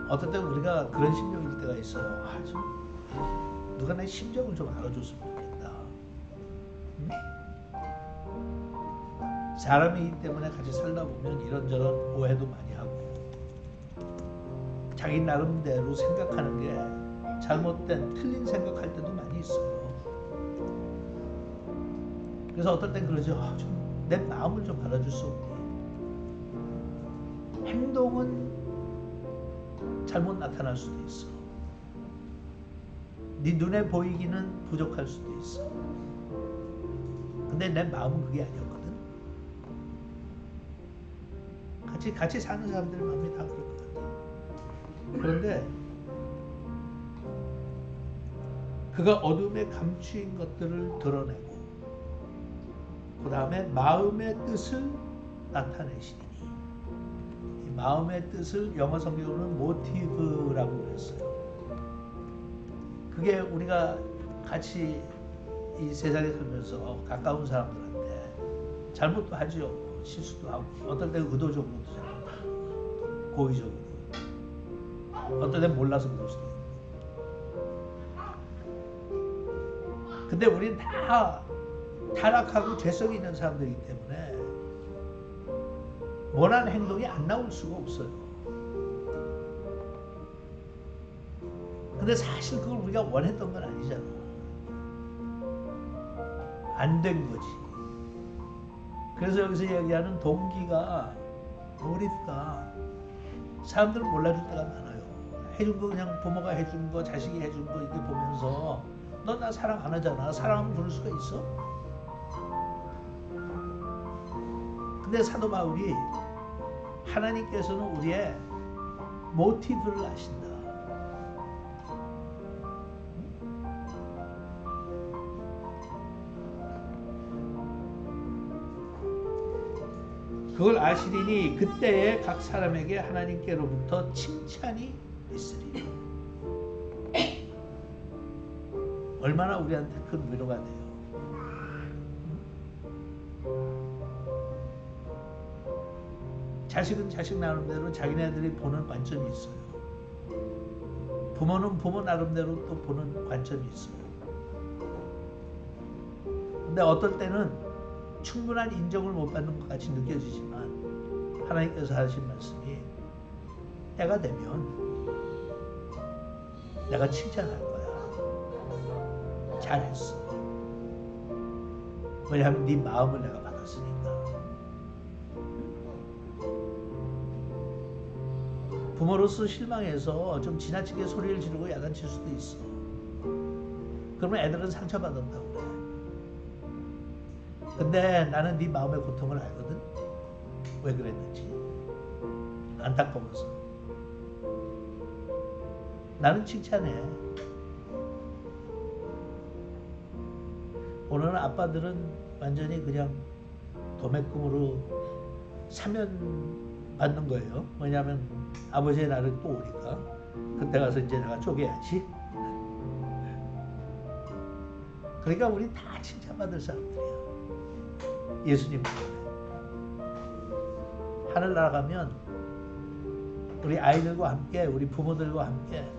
어떤 때 우리가 그런 심정일 때가 있어요. 아, 좀 누가 내 심정을 좀 알아줬으면 좋겠다. 응? 사람이기 때문에 같이 살다 보면 이런저런 오해도 많이 하고 자기 나름대로 생각하는 게 잘못된 틀린 생각할 때도 많이 있어요. 그래서 어떨 땐 그러죠. 좀 내 마음을 좀 알아줄 수 없니? 행동은 잘못 나타날 수도 있어. 네 눈에 보이기는 부족할 수도 있어. 근데 내 마음은 그게 아니었거든. 같이 사는 사람들의 마음이 다 그럴 것 같아요. 그런데 그가 어둠에 감추인 것들을 드러내고 그 다음에 마음의 뜻을 나타내시니, 이 마음의 뜻을 영어 성경으로는 모티브라고 그랬어요. 그게 우리가 같이 이 세상에 살면서 가까운 사람들한테 잘못도 하죠. 실수도 하고, 어떨 때는 의도적으로도 잘못하고, 고의적으로, 어떨 때는 몰라서 그럴 수도 있고. 근데 우리는 다 타락하고 죄성이 있는 사람들이기 때문에 원하는 행동이 안 나올 수가 없어요. 근데 사실 그걸 우리가 원했던 건 아니잖아. 안 된 거지. 그래서 여기서 얘기하는 동기가, 모티브가 사람들은 몰라줄 때가 많아요. 해준 거 그냥 부모가 해준 거, 자식이 해준 거 이렇게 보면서 너 나 사랑 안 하잖아. 사랑하면 그럴 수가 있어? 근데 사도 바울이 하나님께서는 우리의 모티브를 아신다. 그걸 아시리니 그때에 각 사람에게 하나님께로부터 칭찬이 있으리라. 얼마나 우리한테 큰 위로가 돼요. 자식은 자식 나름대로 자기네들이 보는 관점이 있어요. 부모는 부모 나름대로 또 보는 관점이 있어요. 근데 어떨 때는 충분한 인정을 못 받는 것 같이 느껴지지만 하나님께서 하신 말씀이 때가 되면 내가 칭찬할 거야. 잘했어. 왜냐하면 네 마음을 내가 받았으니까. 부모로서 실망해서 좀 지나치게 소리를 지르고 야단칠 수도 있어. 그러면 애들은 상처받았다고 그래. 근데 나는 네 마음의 고통을 알거든. 왜 그랬는지. 안타까워서. 나는 칭찬해. 오늘은 아빠들은 완전히 그냥 도매금으로 사면 받는 거예요. 왜냐하면 아버지의 날은 또 오니까. 그때 가서 이제 내가 쪼개야지. 그러니까 우리 다 칭찬받을 사람들이야. 예수님 때문에. 하늘 나라가면 우리 아이들과 함께, 우리 부모들과 함께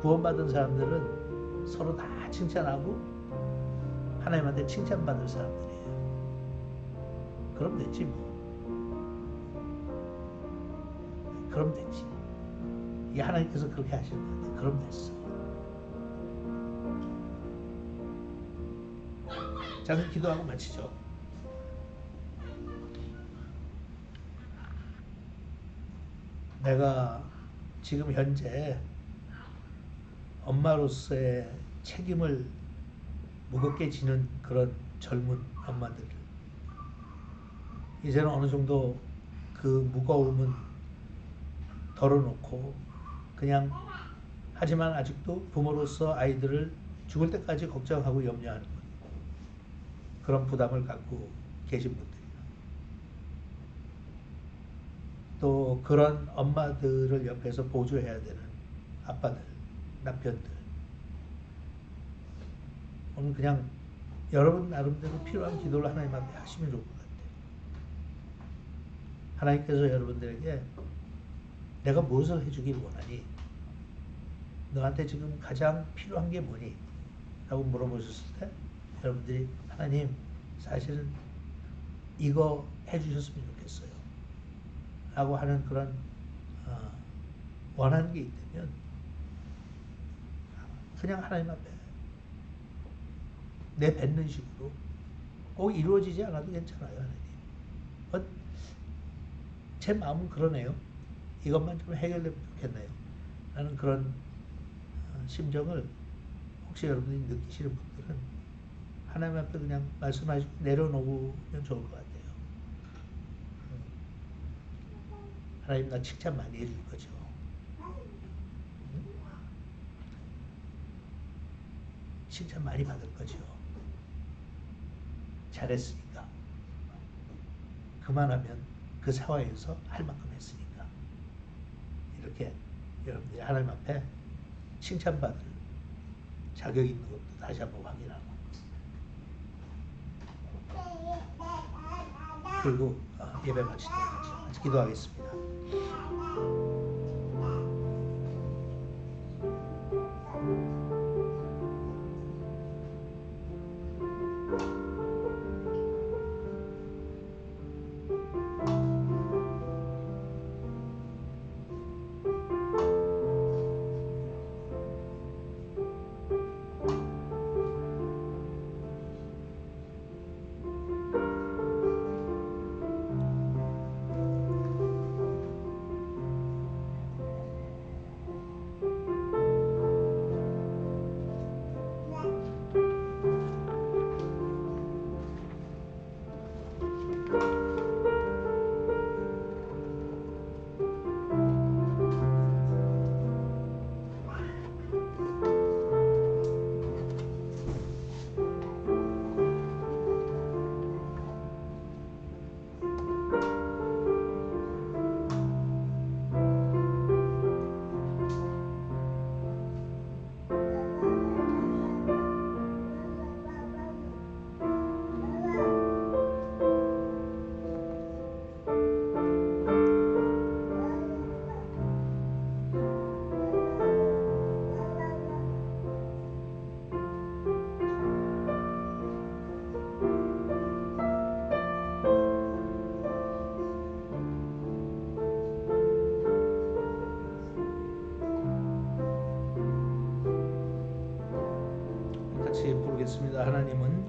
구원받은 사람들은 서로 다 칭찬하고 하나님한테 칭찬받을 사람들이에요. 그럼 됐지 뭐. 그럼 됐지. 이 하나님께서 그렇게 하시는 건데 그럼 됐어. 자, 그럼 기도하고 마치죠. 내가 지금 현재 엄마로서의 책임을 무겁게 지는 그런 젊은 엄마들, 이제는 어느 정도 그 무거움은 덜어놓고 그냥, 하지만 아직도 부모로서 아이들을 죽을 때까지 걱정하고 염려하는 그런 부담을 갖고 계신 분들이요. 또 그런 엄마들을 옆에서 보조해야 되는 아빠들, 남편들, 오늘 그냥 여러분 나름대로 필요한 기도를 하나님 앞에 하시면 좋을 것 같아요. 하나님께서 여러분들에게 내가 무엇을 해주길 원하니? 너한테 지금 가장 필요한 게 뭐니? 라고 물어보셨을 때 여러분들이 하나님, 사실은 이거 해주셨으면 좋겠어요 라고 하는 그런 원하는 게 있다면 그냥 하나님 앞에 내뱉는 식으로, 꼭 이루어지지 않아도 괜찮아요. 하나님, 제 마음은 그러네요. 이것만 좀 해결되면 좋겠네요 라는 그런 심정을 혹시 여러분들이 느끼시는 분들은 하나님 앞에 그냥 말씀하시고 내려놓으면 좋을 것 같아요. 하나님 나 칭찬 많이 해줄 거죠. 칭찬 많이 받을 거죠. 잘했으니까. 그만하면 그 상황에서 할 만큼 했으니까. 이렇게 여러분들이 하나님 앞에 칭찬받을 자격 있는 것도 다시 한번 확인하고. 그리고 예배 마칠 때까지 기도하겠습니다. 같이 부르겠습니다. 하나님은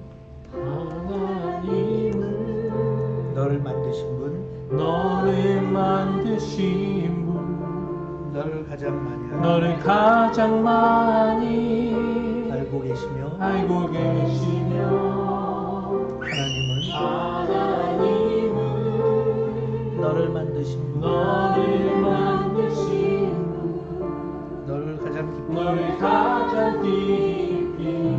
너를 만드신 분, 너를 만드신 분, 너를 가장 많이 너를 가장 많이 알고 계시며 알고 계시며, 하나님은 너를 만드신 분, 너를 만드신 분, 너를 가장 깊이 너를 가장 깊이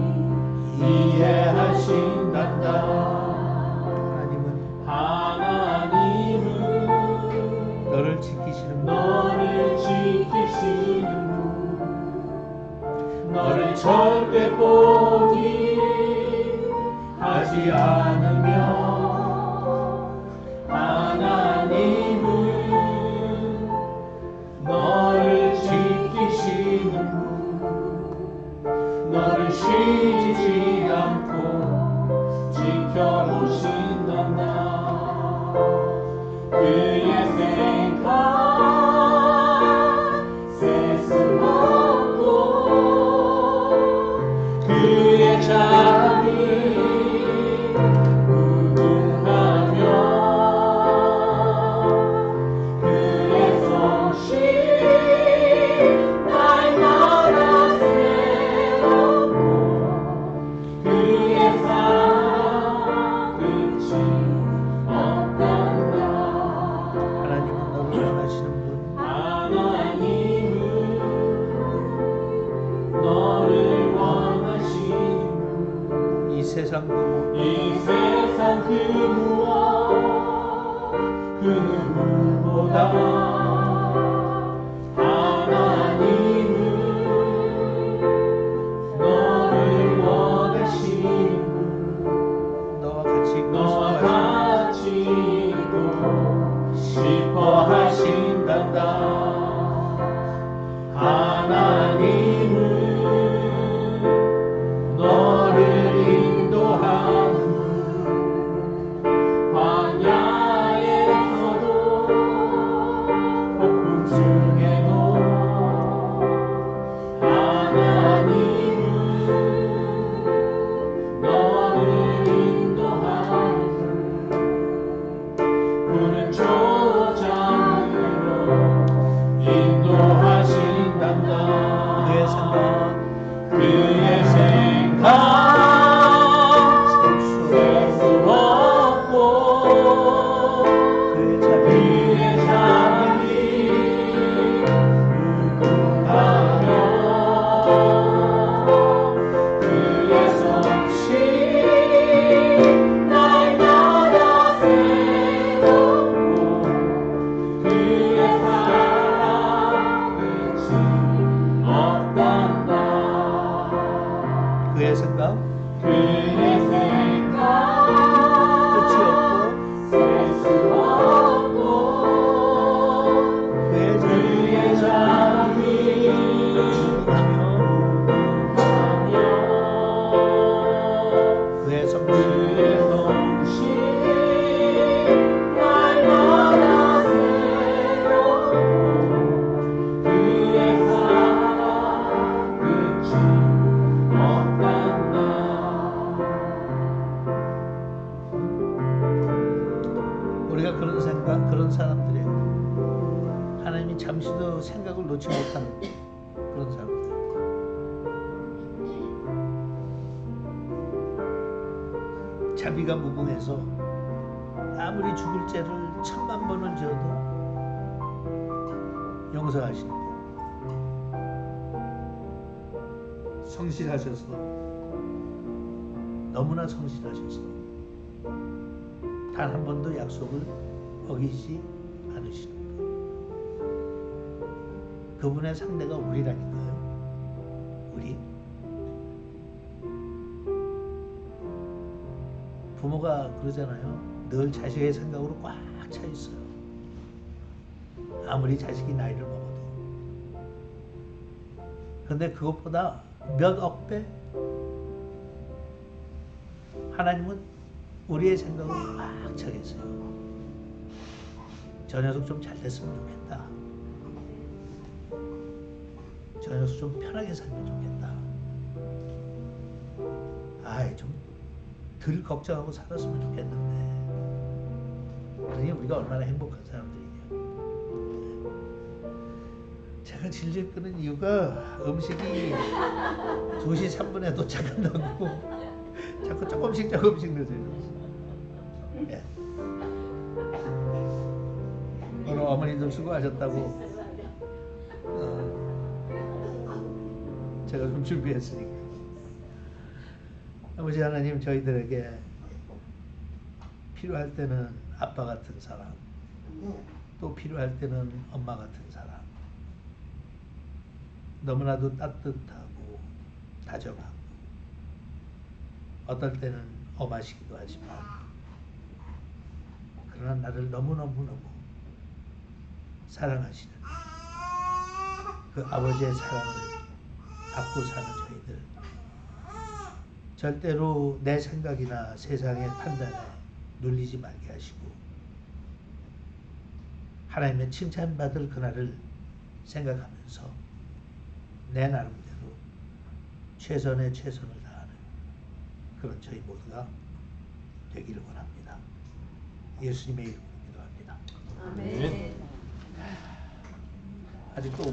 이해하신단다. 하나님은 너를 지키시는 분, 너를 지키시는 분, 너를 절대 포기하지 않으며, 하나님은 너를 지키시는 분, 너를 쉬지 않고 지켜보신단다. 그의 생각 세수없고 그의 자비 무궁하며 그의 솜씨 날마다 새롭고 그의 사랑 끝이 없단다. 하나님은 너를 원하시는 분, 하나님은 너를 원하시는 이 세상 그 이 세상 그 무엇 그 누구보다 하나님은 너를 원하시는 너와 같이 있고 너와 같이 있고 싶어 하신단다. 하나님은 너를 인도하는 광야에서도 폭풍 중에도 하나님은 너를 인도하는 푸른 초장으로 그의 성실이 날마다 새롭고 그의 사랑 끝이 없단다. 우리가 그런 생각, 그런 사람들이에요. 하나님이 잠시도 생각을 놓지 못하는 그런 사람들. 자비가 무궁해서 아무리 죽을 죄를 1000,000번을 지어도 용서하시는 분. 성실하셔서 너무나 성실하셔서 단 한 번도 약속을 어기지 않으시는 분. 그분의 상대가 우리라니까요. 우리. 부모가 그러잖아요. 늘 자식의 생각으로 꽉 차 있어요. 아무리 자식이 나이를 먹어도. 근데 그것보다 몇 억 배 하나님은 우리의 생각으로 꽉 차 계세요. 저 녀석 좀 잘 됐으면 좋겠다. 저 녀석 좀 편하게 살면 좋겠다. 아이 좀 덜 걱정하고 살았으면 좋겠는데. 그러니 우리가 얼마나 행복한 사람들이냐. 제가 질질 끄는 이유가 음식이 2시 3분에 도착한다고 자꾸 조금씩 늦어요. 예. 오늘 어머니들 수고하셨다고 제가 좀 준비했으니까. 아버지 하나님, 저희들에게 필요할 때는 아빠 같은 사람, 또 필요할 때는 엄마 같은 사람, 너무나도 따뜻하고 다정하고 어떨 때는 엄하시기도 하지만 그러나 나를 너무너무너무 사랑하시는 그 아버지의 사랑을 받고 사는 저희들, 절대로 내 생각이나 세상의 판단에 눌리지 말게 하시고 하나님의 칭찬받을 그날을 생각하면서 내 나름대로 최선의 최선을 다하는 그런 저희 모두가 되기를 원합니다. 예수님의 이름으로 기도합니다. 아멘. 아직도